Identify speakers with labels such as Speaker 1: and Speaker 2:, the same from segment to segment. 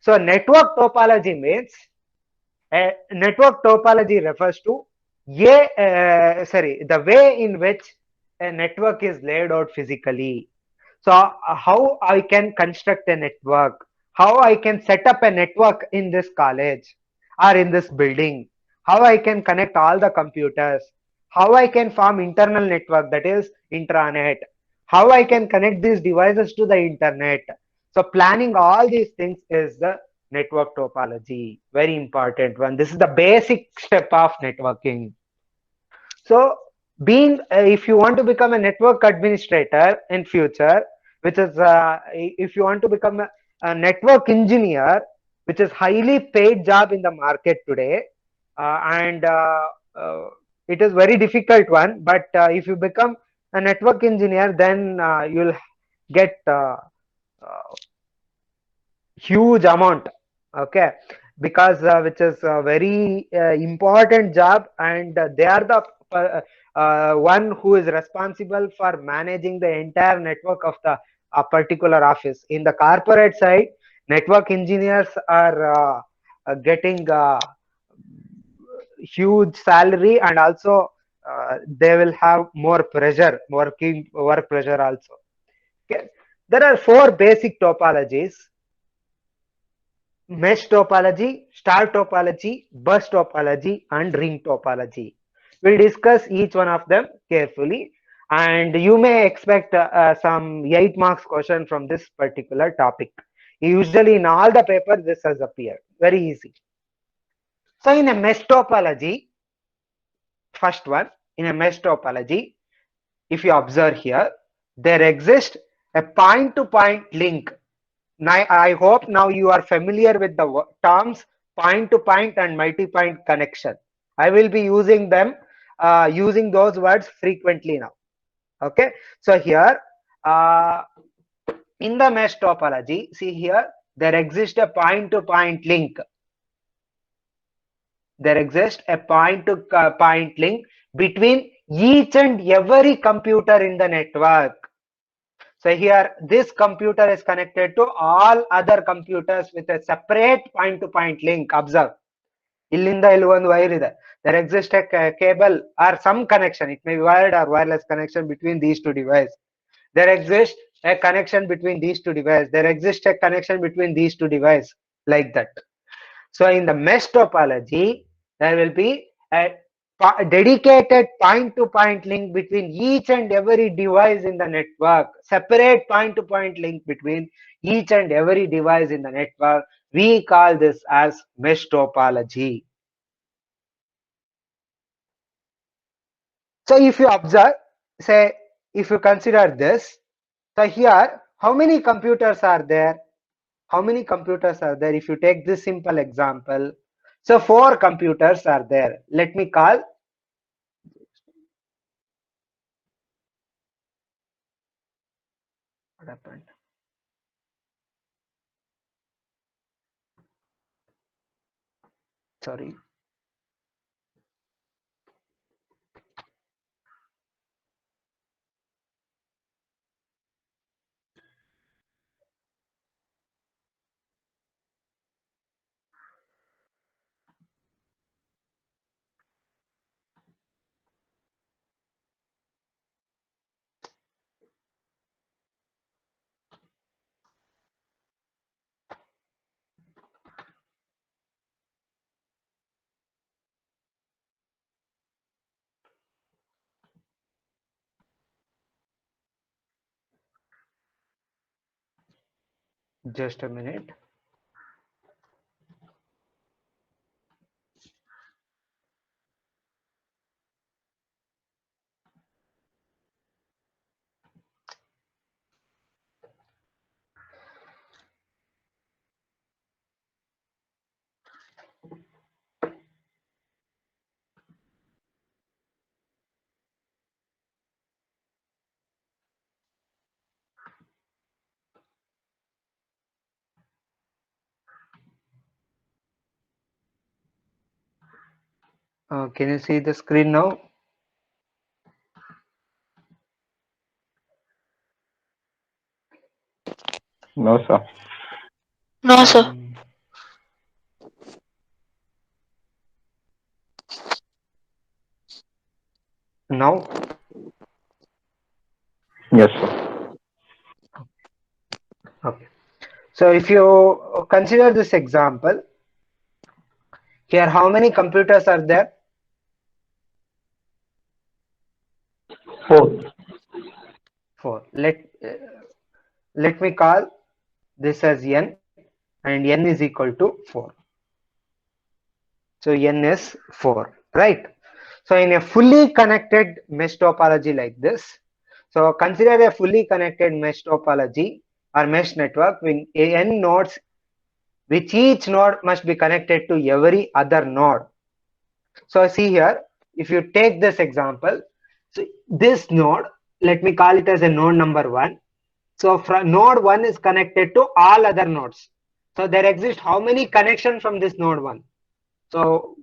Speaker 1: So network topology means network topology refers to the way in which a network is laid out physically. So how I can construct a network, how I can set up a network in this college or in this building, how I can connect all the computers, how I can form internal network, that is intranet, how I can connect these devices to the internet. So planning all these things is the network topology, very important one. This is the basic step of networking. So being if you want to become a network administrator in future, which is if you want to become a network engineer, which is highly paid job in the market today, and uh, it is very difficult one, but if you become a network engineer, then you'll get uh, huge amount, okay, because which is a very important job, and they are the one who is responsible for managing the entire network of the particular office. In the corporate side, network engineers are getting huge salary, and also they will have more pressure, working work pressure also. Okay. There are four basic topologies: mesh topology, star topology, bus topology, and ring topology. We'll discuss each one of them carefully, and you may expect some 8 marks question from this particular topic. Usually in all the papers this has appeared. Very easy. So in a mesh topology, first one, in a mesh topology, if you observe here, there exists a point-to-point link. Now, I hope now you are familiar with the terms point-to-point and multi-point connection. I will be using them, using those words frequently now. Okay. So here, uh, in the mesh topology, see here, there exists a point-to-point link. There exists a point-to-point link between each and every computer in the network. So here, this computer is connected to all other computers with a separate point-to-point link. Observe. ಇಲ್ಲಿಂದ ಇಲ್ಲಿ ಒಂದು wire ಇದೆ. There exists a cable or some connection. It may be wired or wireless connection between these two devices. There exists a connection between these two devices. There exists a connection between these two devices, like that. So in the mesh topology, there will be a dedicated point-to-point link between each and every device in the network. Separate point-to-point link between each and every device in the network. We call this as mesh topology. So if you observe, say, if you consider this, so here, how many computers are there? How many computers are there? If you take this simple example, so 4 computers are there. Let me call. What happened? Sorry. Just a minute. Can you see the screen now?
Speaker 2: No, sir.
Speaker 3: No, sir.
Speaker 1: now?
Speaker 2: Yes, sir.
Speaker 1: Okay. So if you consider this example, here how many computers are there?
Speaker 2: 4.
Speaker 1: 4. Let me call this as n, and n is equal to 4. So n is 4, right? So in a fully connected mesh topology like this, so consider a fully connected mesh topology or mesh network with n nodes, which each node must be connected to every other node. So see here, if you take this example, so this node, let me call it as a node number 1. So from node 1 is connected to all other nodes. So there exist how many connections from this node 1? So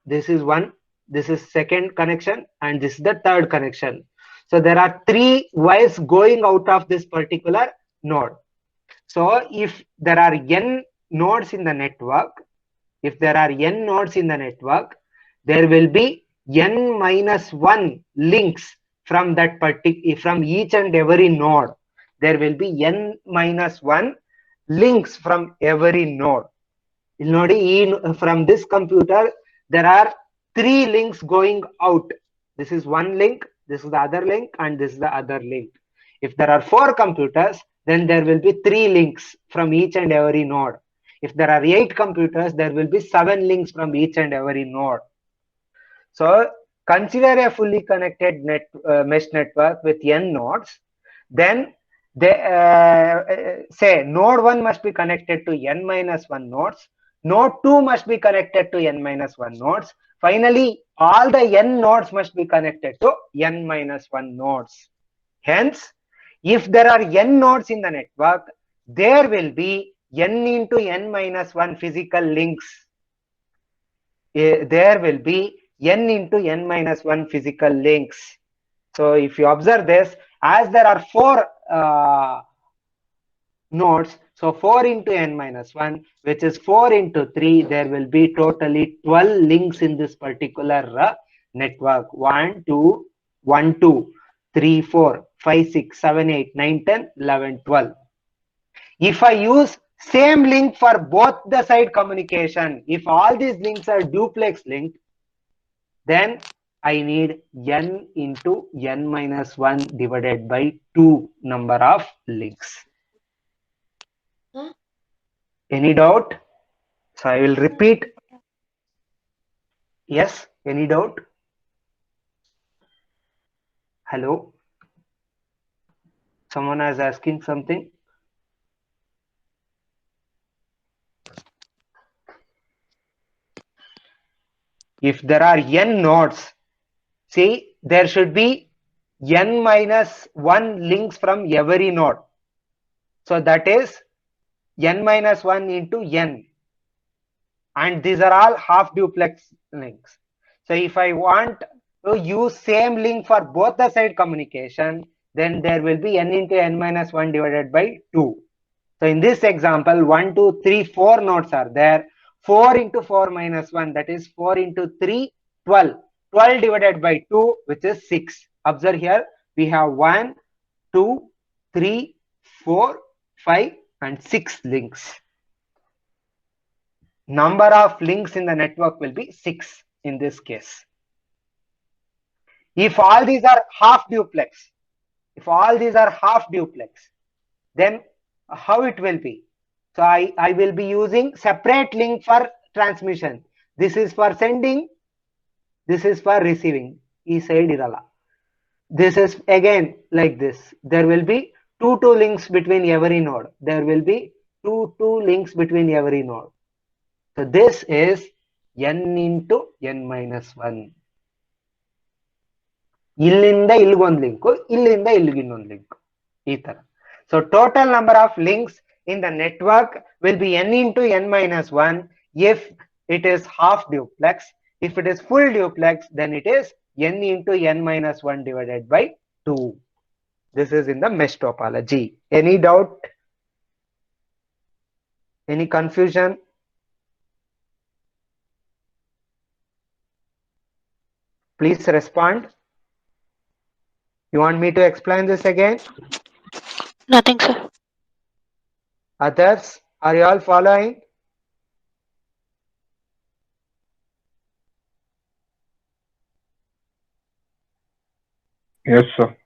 Speaker 1: this is one, this is second connection, and this is the third connection. So there are 3 wires going out of this particular node. So if there are n nodes in the network, there will be n minus 1 links from from each and every node. There will be n minus 1 links from every node. From this computer, there are 3 links going out. This is one link, this is the other link, and this is the other link. If there are 4 computers, then there will be 3 links from each and every node. If there are 8 computers, there will be 7 links from each and every node. So consider a fully connected mesh network with n nodes. Then they say node 1 must be connected to n minus 1 nodes. Node 2 must be connected to n minus 1 nodes. Finally, all the n nodes must be connected to n minus 1 nodes. Hence, if there are n nodes in the network, there will be n into n minus 1 physical links. There will be n into n minus 1 physical links. So if you observe this, as there are 4 nodes, so 4 into n minus 1, which is 4 into 3, there will be totally 12 links in this particular network. 1, 2, 1, 2, 3, 4, 5, 6, 7, 8, 9, 10, 11, 12. If I use same link for both the side communication, if all these links are duplex linked, then I need n into n minus 1 divided by 2 number of links. Any doubt? So I will repeat. Yes, any doubt? Hello? Someone is asking something? If there are n nodes, see, there should be n minus 1 links from every node. So that is n minus 1 into n. And these are all half duplex links. So if I want to use same link for both the side communication, then there will be n into n minus 1 divided by 2. So in this example, 1, 2, 3, 4 nodes are there. 4 into 4 minus 1, that is 4 into 3, 12. 12 divided by 2, which is 6. Observe here, we have 1, 2, 3, 4, 5, and 6 links. Number of links in the network will be 6 in this case. If all these are half duplex, then how it will be? So I will be using separate link for transmission. This is for sending, this is for receiving. This is again like this. There will be two links between every node. There will be two links between every node. So this is n into n minus 1. ಇಲ್ಲಿಂದ ಇಲ್ಲಿಗೊಂದು link, ಇಲ್ಲಿಂದ ಇಲ್ಲಿಗಿನ್ನೊಂದು link, ಈ ತರ. So total number of links in the network will be n into n minus 1 if it is half duplex. If it is full duplex, then it is n into n minus 1 divided by 2. This is in the mesh topology. Any doubt? Any confusion? Please respond. You want me to explain this again?
Speaker 2: Nothing, sir.
Speaker 1: Others, are you all following?
Speaker 3: Yes, sir.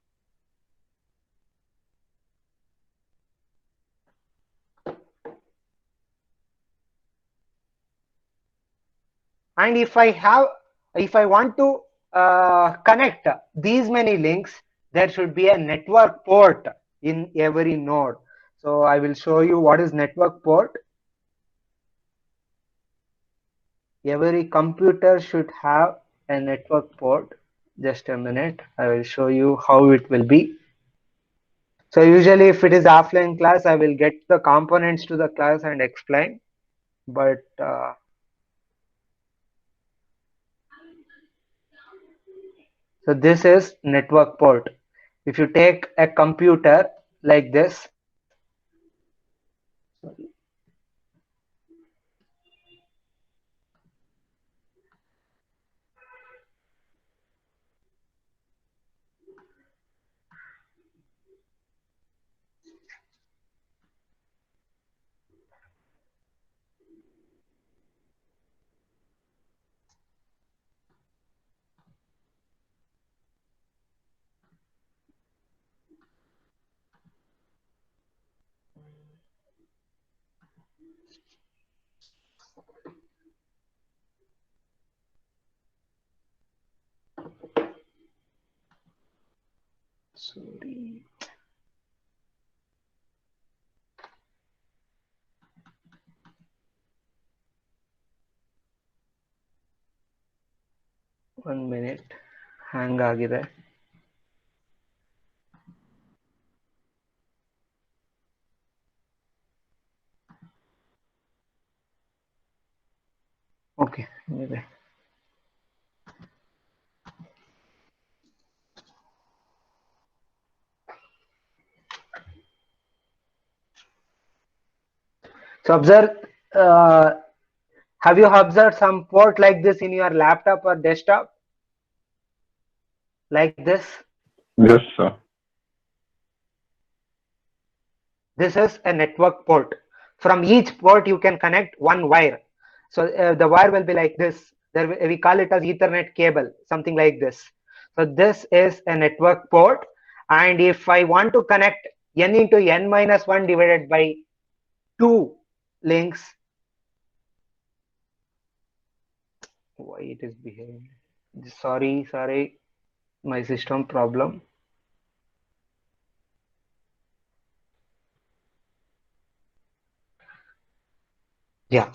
Speaker 1: And if I want to connect these many links, there should be a network port in every node. So I will show you what is network port. Every computer should have a network port. Just a minute, I will show you how it will be. So usually if it is offline class, I will get the components to the class and explain. But so this is network port. If you take a computer like this, sorry, 1 minute, hang ಆಗಿದೆ. Okay, ಇದೆ. So observe, uh, have you observed some port like this in your laptop or desktop? Like this?
Speaker 3: Yes, sir.
Speaker 1: This is a network port. From each port you can connect one wire. So the wire will be like this. We call it as Ethernet cable, something like this. So this is a network port. And if I want to connect n into n minus 1 divided by 2 links, why it is behaving? Sorry, my system problem. Yeah.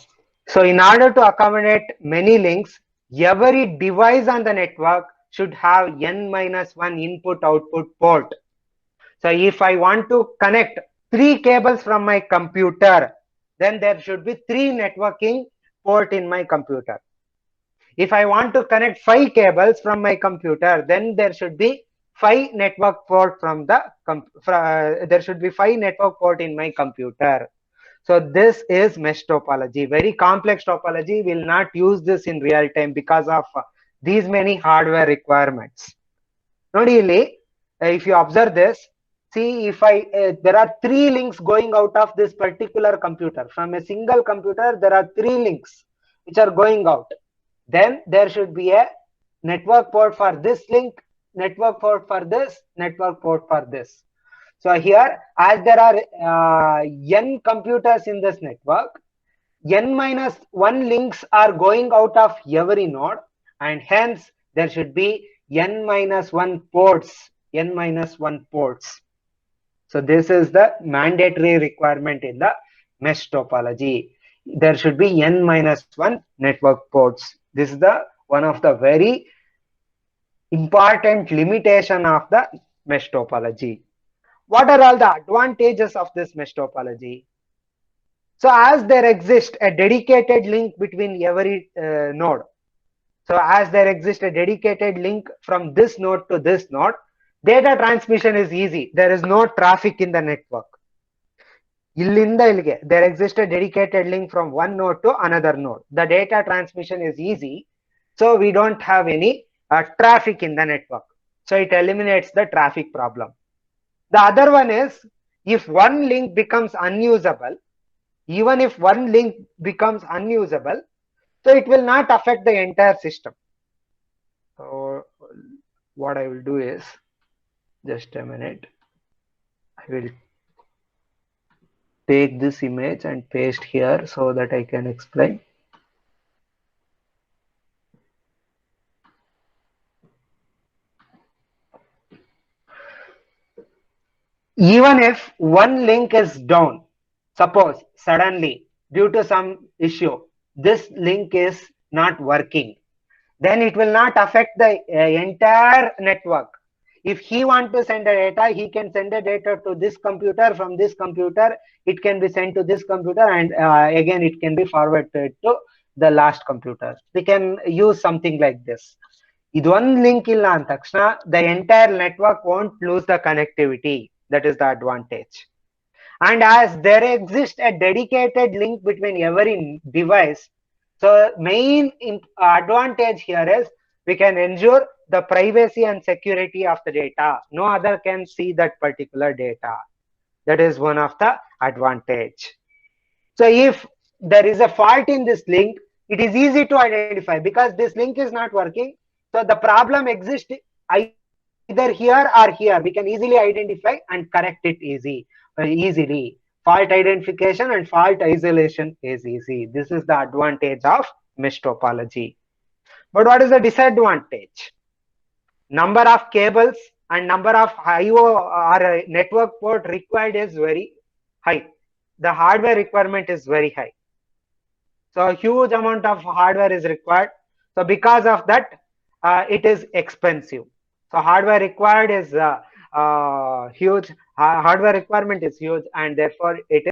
Speaker 1: So in order to accommodate many links, every device on the network should have n minus 1 input output port. So if I want to connect 3 cables from my computer, then there should be 3 networking port in my computer. If I want to connect 5 cables from my computer, then there should be 5 network port from the there should be 5 network port in my computer. So this is mesh topology, very complex topology. We'll not use this in real time because of these many hardware requirements. Not really, if you observe this, see if there are 3 links going out of this particular computer. From a single computer, there are 3 links which are going out. Then there should be a network port for this link, network port for this, network port for this. So here, as there are n computers in this network, n minus 1 links are going out of every node, and hence there should be n minus 1 ports, n minus 1 ports. So this is the mandatory requirement in the mesh topology. There should be n minus 1 network ports. This is the one of the very important limitation of the mesh topology. What are all the advantages of this mesh topology? So as there exists a dedicated link between every node, so as there exists a dedicated link from this node to this node, data transmission is easy. There is no traffic in the network. There exists a dedicated link from one node to another node. The data transmission is easy, so we don't have any traffic in the network. So it eliminates the traffic problem. The other one is, if one link becomes unusable, even if one link becomes unusable, so it will not affect the entire system. So what I will do is, just a minute, I will take this image and paste here so that I can explain. Even if one link is down, suppose suddenly due to some issue, this link is not working, then it will not affect the entire network. If he want to send the data, he can send the data to this computer. From this computer, it can be sent to this computer, and again it can be forwarded to the last computer. We can use something like this. ಇದು ಒಂದು link ಇಲ್ಲ ಅಂದ ತಕ್ಷಣ the entire network won't lose the connectivity. That is the advantage. And as there exists a dedicated link between every device, so main advantage here is we can ensure the privacy and security of the data. No other can see that particular data. That is one of the advantage. So if there is a fault in this link, it is easy to identify because this link is not working. So the problem exists either here or here. We can easily identify and correct it easily. Fault identification and fault isolation is easy. This is the advantage of mesh topology. But what is the disadvantage? Number of cables and number of IO or network port required is very high. The hardware requirement is very high. So a huge amount of hardware is required. So because of that, it is expensive. So hardware required is huge. Hardware requirement is huge, and therefore it